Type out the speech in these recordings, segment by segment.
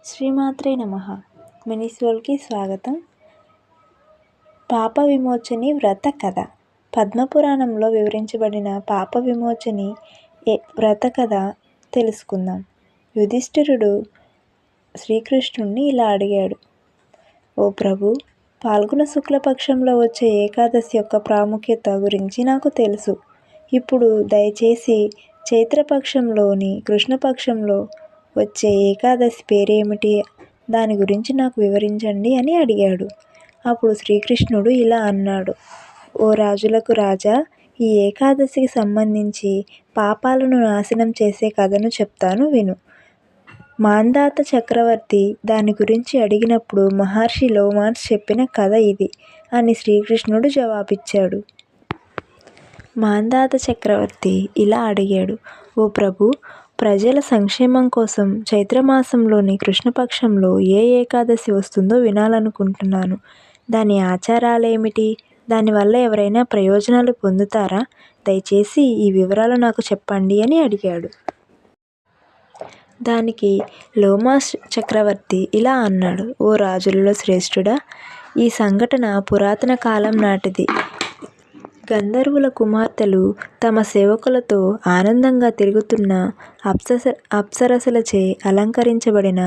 శ్రీమాత్రే నమః. మినిసోల్కి స్వాగతం. పాప విమోచని వ్రత కథ. పద్మపురాణంలో వివరించబడిన పాప విమోచని వ్రత కథ తెలుసుకుందాం. యుధిష్ఠిరుడు శ్రీకృష్ణుణ్ణి ఇలా అడిగాడు: ఓ ప్రభు, పాల్గొన శుక్లపక్షంలో వచ్చే ఏకాదశి యొక్క ప్రాముఖ్యత గురించి నాకు తెలుసు. ఇప్పుడు దయచేసి చైత్రపక్షంలోని కృష్ణపక్షంలో వచ్చే ఏకాదశి పేరేమిటి, దాని గురించి నాకు వివరించండి అని అడిగాడు. అప్పుడు శ్రీకృష్ణుడు ఇలా అన్నాడు: ఓ రాజులకు రాజా, ఈ ఏకాదశికి సంబంధించి పాపాలను నాశనం చేసే కథను చెప్తాను విను. మాంధాత చక్రవర్తి దాని గురించి అడిగినప్పుడు మహర్షి లోమాన్స్ చెప్పిన కథ ఇది అని శ్రీకృష్ణుడు జవాబిచ్చాడు. మాంధాత చక్రవర్తి ఇలా అడిగాడు: ఓ ప్రభు, ప్రజల సంక్షేమం కోసం చైత్రమాసంలోని కృష్ణపక్షంలో ఏ ఏకాదశి వస్తుందో వినాలనుకుంటున్నాను. దాని ఆచారాలేమిటి? దానివల్ల ఎవరైనా ప్రయోజనాలు పొందుతారా? దయచేసి ఈ వివరాలు నాకు చెప్పండి అని అడిగాడు. దానికి లోమాస్ చక్రవర్తి ఇలా అన్నాడు: ఓ రాజులలో శ్రేష్ఠుడా, ఈ సంఘటన పురాతన కాలం నాటిది. గంధర్వుల కుమార్తెలు తమ సేవకులతో ఆనందంగా తిరుగుతున్న అప్సరసలచే అలంకరించబడిన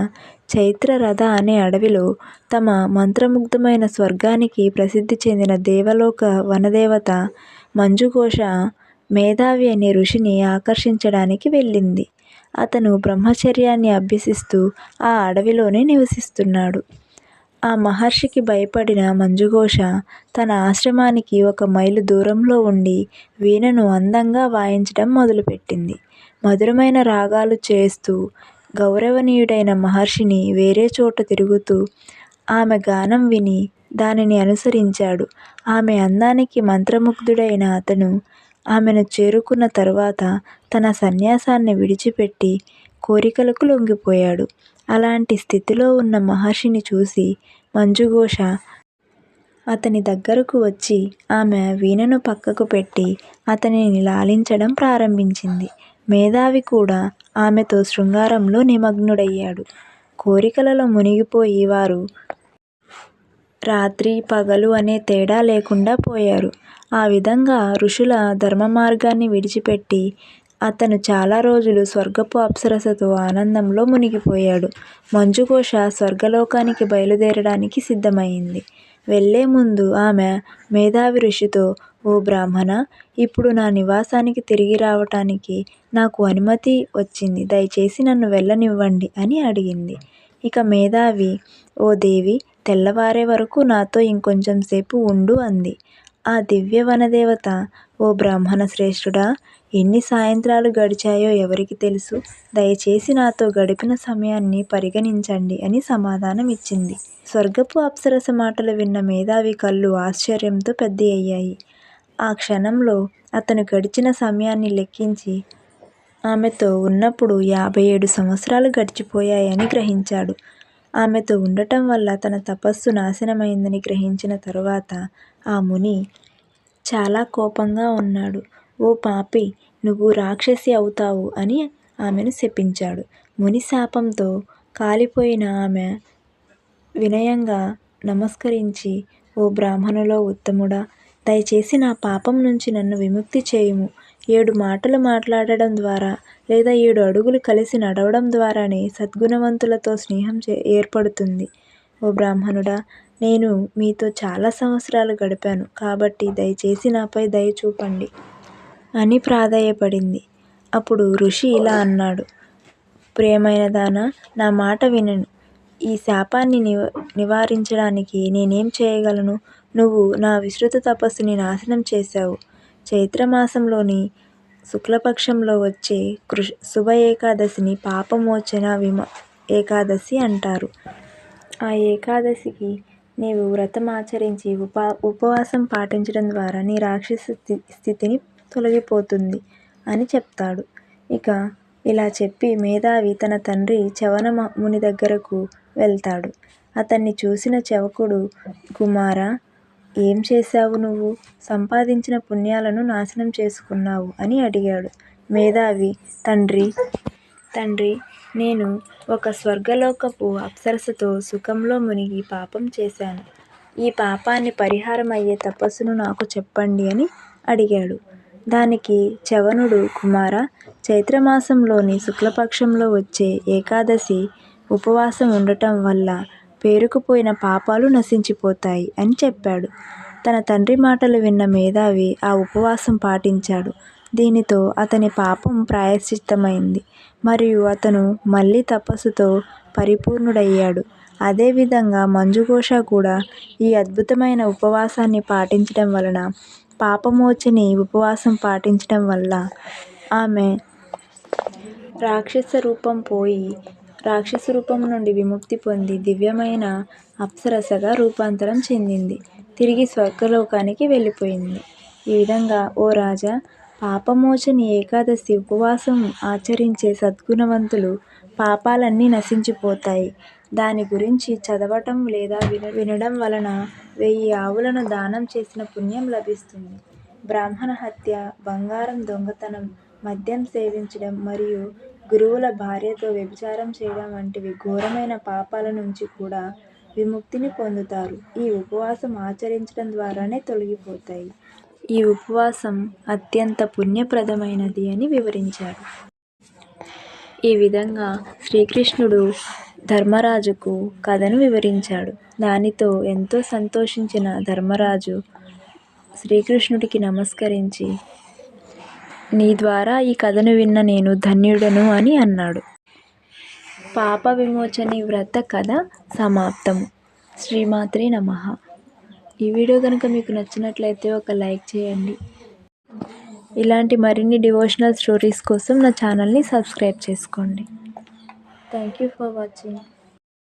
చైత్రరథ అనే అడవిలో తమ మంత్రముగ్ధమైన స్వర్గానికి ప్రసిద్ధి చెందిన దేవలోక వనదేవత మంజుఘోష మేధావి అనే ఋషిని ఆకర్షించడానికి వెళ్ళింది. అతను బ్రహ్మచర్యాన్ని అభ్యసిస్తూ ఆ అడవిలోనే నివసిస్తున్నాడు. ఆ మహర్షికి భయపడిన మంజుఘోష తన ఆశ్రమానికి 1 మైలు దూరంలో ఉండి వీణను అందంగా వాయించడం మొదలుపెట్టింది. మధురమైన రాగాలు చేస్తూ గౌరవనీయుడైన మహర్షిని వేరే చోట తిరుగుతూ ఆమె గానం విని దానిని అనుసరించాడు. ఆమె అందానికి మంత్రముగ్ధుడైన అతను ఆమెను చేరుకున్న తరువాత తన సన్యాసాన్ని విడిచిపెట్టి కోరికలకు లొంగిపోయాడు. అలాంటి స్థితిలో ఉన్న మహర్షిని చూసి మంజుఘోష అతని దగ్గరకు వచ్చి ఆమె వీణను పక్కకు పెట్టి అతనిని లాలించడం ప్రారంభించింది. మేధావి కూడా ఆమెతో శృంగారంలో నిమగ్నుడయ్యాడు. కోరికలలో మునిగిపోయి వారు రాత్రి పగలు అనే తేడా లేకుండా పోయారు. ఆ విధంగా ఋషుల ధర్మ మార్గాన్ని విడిచిపెట్టి అతను చాలా రోజులు స్వర్గపు అప్సరసతో ఆనందంలో మునిగిపోయాడు. మంజుఘోష స్వర్గలోకానికి బయలుదేరడానికి సిద్ధమైంది. వెళ్లే ముందు ఆమె మేధావి ఋషితో: ఓ బ్రాహ్మణ, ఇప్పుడు నా నివాసానికి తిరిగి రావటానికి నాకు అనుమతి వచ్చింది. దయచేసి నన్ను వెళ్ళనివ్వండి అని అడిగింది. ఇక మేధావి: ఓ దేవి, తెల్లవారే వరకు నాతో ఇంకొంచెం సేపు ఉండు అంది. ఆ దివ్య వనదేవత: ఓ బ్రాహ్మణ శ్రేష్ఠుడా, ఎన్ని సాయంత్రాలు గడిచాయో ఎవరికి తెలుసు? దయచేసి నాతో గడిపిన సమయాన్ని పరిగణించండి అని సమాధానం ఇచ్చింది. స్వర్గపు అప్సరస మాటలు విన్న మేధావి కళ్ళు ఆశ్చర్యంతో పెద్దవి అయ్యాయి. ఆ క్షణంలో అతను గడిచిన సమయాన్ని లెక్కించి ఆమెతో ఉన్నప్పుడు 57 సంవత్సరాలు గడిచిపోయాయని గ్రహించాడు. ఆమెతో ఉండటం వల్ల తన తపస్సు నాశనమైందని గ్రహించిన తరువాత ఆ ముని చాలా కోపంగా ఉన్నాడు. ఓ పాపి, నువ్వు రాక్షసి అవుతావు అని ఆమెను శపించాడు. ముని శాపంతో కాలిపోయిన ఆమె వినయంగా నమస్కరించి: ఓ బ్రాహ్మణులో ఉత్తముడా, దయచేసి నా పాపం నుంచి నన్ను విముక్తి చేయుము. 7 మాటలు మాట్లాడడం ద్వారా లేదా 7 అడుగులు కలిసి నడవడం ద్వారానే సద్గుణవంతులతో స్నేహం ఏర్పడుతుంది. ఓ బ్రాహ్మణుడా, నేను మీతో చాలా సంవత్సరాలు గడిపాను కాబట్టి దయచేసి నాపై దయ చూపండి అని ప్రాధేయపడింది. అప్పుడు ఋషి ఇలా అన్నాడు: ప్రియమైనదానా, నా మాట వినను. ఈ శాపాన్ని నివారించడానికి నేనేం చేయగలను? నువ్వు నా విస్తృత తపస్సుని నాశనం చేశావు. చైత్రమాసంలోని శుక్లపక్షంలో వచ్చే శుభ ఏకాదశిని పాపమోచన ఏకాదశి అంటారు. ఆ ఏకాదశికి నీవు వ్రతం ఆచరించి ఉపవాసం పాటించడం ద్వారా నీ రాక్షస స్థితిని తొలగిపోతుంది అని చెప్తాడు. ఇక ఇలా చెప్పి మేధావి తన తండ్రి చవన ముని దగ్గరకు వెళ్తాడు. అతన్ని చూసిన చవకుడు: కుమారా, ఏం చేశావు నువ్వు? సంపాదించిన పుణ్యాలను నాశనం చేసుకున్నావు అని అడిగాడు. మేధావి: తండ్రి, నేను ఒక స్వర్గలోకపు అప్సరసతో సుఖంలో మునిగి పాపం చేశాను. ఈ పాపాన్ని పరిహారం అయ్యే తపస్సును నాకు చెప్పండి అని అడిగాడు. దానికి చ్యవనుడు, కుమారా, చైత్రమాసంలోని శుక్లపక్షంలో వచ్చే ఏకాదశి ఉపవాసం ఉండటం వల్ల పేరుకుపోయిన పాపాలు నశించిపోతాయి అని చెప్పాడు. తన తండ్రి మాటలు విన్న మేధావి ఆ ఉపవాసం పాటించాడు. దీనితో అతని పాపం ప్రాయశ్చిత్తమైంది మరియు అతను మళ్ళీ తపస్సుతో పరిపూర్ణుడయ్యాడు. అదేవిధంగా మంజుఘోష కూడా ఈ అద్భుతమైన ఉపవాసాన్ని పాటించడం వలన, పాపమోచని ఉపవాసం పాటించడం వల్ల ఆమె రాక్షస రూపం నుండి విముక్తి పొంది దివ్యమైన అప్సరసగా రూపాంతరం చెందింది. తిరిగి స్వర్గలోకానికి వెళ్ళిపోయింది. ఈ విధంగా ఓ రాజా, పాపమోచని ఏకాదశి ఉపవాసం ఆచరించే సద్గుణవంతులు పాపాలన్నీ నశించిపోతాయి. దాని గురించి చదవటం లేదా వినడం వలన 1000 ఆవులను దానం చేసిన పుణ్యం లభిస్తుంది. బ్రాహ్మణ హత్య, బంగారం దొంగతనం, మద్యం సేవించడం మరియు గురువుల భార్యతో వ్యభిచారం చేయడం వంటివి ఘోరమైన పాపాల నుంచి కూడా విముక్తిని పొందుతారు. ఈ ఉపవాసం ఆచరించడం ద్వారానే తొలగిపోతాయి. ఈ ఉపవాసం అత్యంత పుణ్యప్రదమైనది అని వివరించారు. ఈ విధంగా శ్రీకృష్ణుడు ధర్మరాజుకు కథను వివరించాడు. దానితో ఎంతో సంతోషించిన ధర్మరాజు శ్రీకృష్ణుడికి నమస్కరించి, నీ ద్వారా ఈ కథను విన్న నేను ధన్యుడను అని అన్నాడు. పాప విమోచని వ్రత కథ సమాప్తం. శ్రీమాత్రే నమః. ఈ వీడియో కనుక మీకు నచ్చినట్లయితే ఒక లైక్ చేయండి. ఇలాంటి మరిన్ని డివోషనల్ స్టోరీస్ కోసం నా ఛానల్ని సబ్స్క్రైబ్ చేసుకోండి. Thank you for watching.